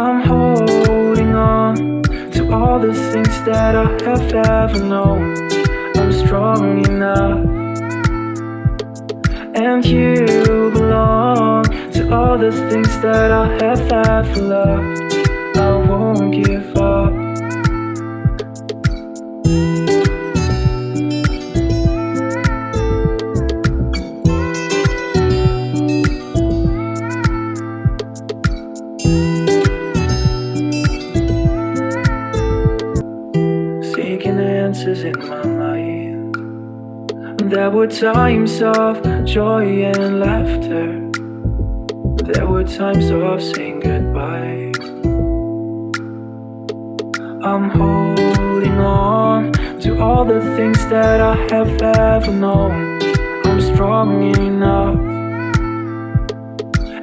I'm holding on to all the things that I have ever known. I'm strong enough, and you belong to all the things that I have ever loved. I won't give up. Seeking answers in my mind. There were times of joy and laughter. There were times of saying goodbye. I'm holding on to all the things that I have ever known. I'm strong enough,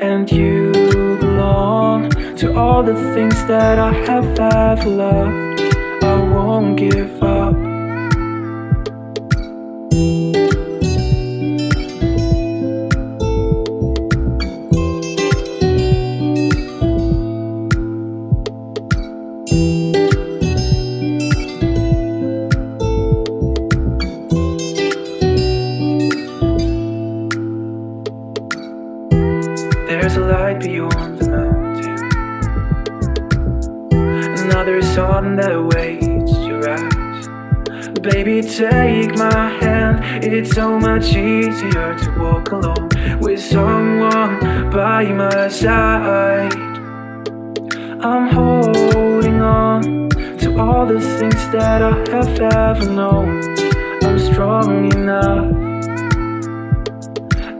and you belong to all the things that I have ever loved. I won't give up. There's a light beyond the mountain, another sun that awaits your eyes. Baby, take my hand. It's so much easier to walk alone with someone by my side. I'm holding on to all the things that I have ever known. I'm strong enough,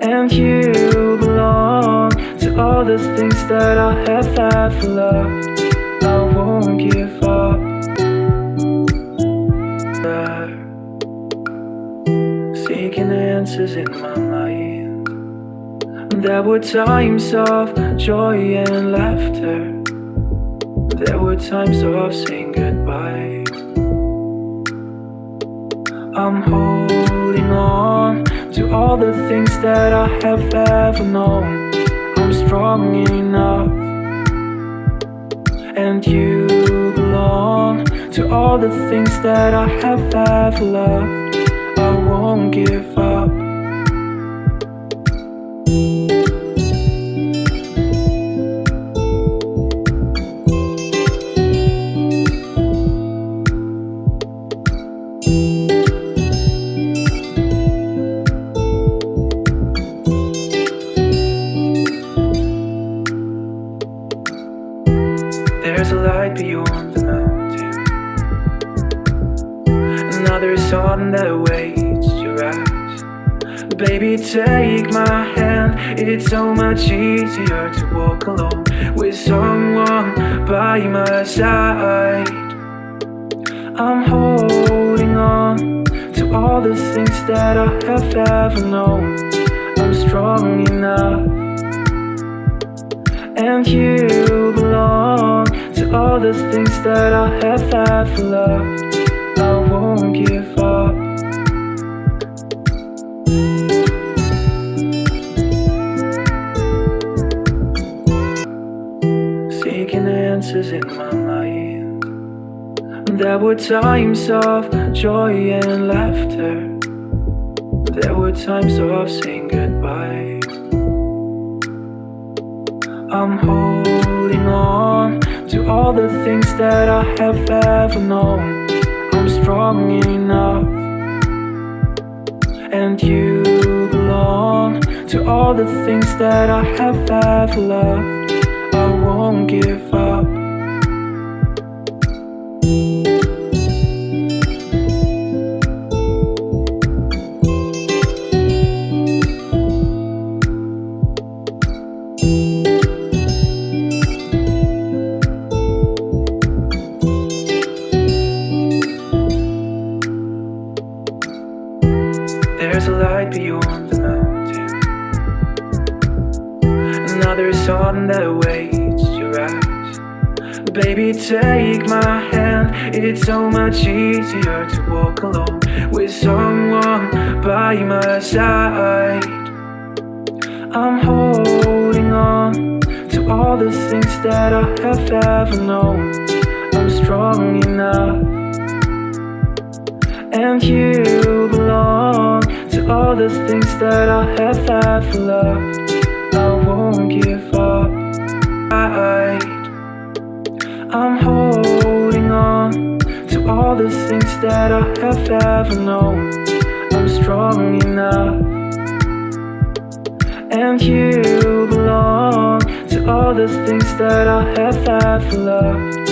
and you belong to all the things that I have ever loved. I won't give up. Seeking answers in my mind. There were times of joy and laughter. There were times of saying goodbye. I'm holding on to all the things that I have ever known. I'm strong enough, and you belong to all the things that I have ever loved. I won't give up. There's a light beyond the mountain, another sun that awaits your eyes. Baby, take my hand. It's so much easier to walk alone with someone by my side. I'm holding on to all the things that I have ever known. I'm strong enough, and you belong to all the things that I have ever loved. I won't give up. Seeking answers in my mind. There were times of joy and laughter. There were times of saying goodbye. I'm holding on to all the things that I have ever known. I'm strong enough, and you belong to all the things that I have ever loved. I won't give up. There's a light beyond the mountain, another sun that awaits your eyes. Baby, take my hand. It's so much easier to walk alone with someone by my side. I'm holding on to to all the things that I have ever known. I'm strong enough, and you belong to all the things that I have ever loved. I won't give up. I'm holding on to all the things that I have ever known. I'm strong enough, and you belong to all the things that I have ever loved.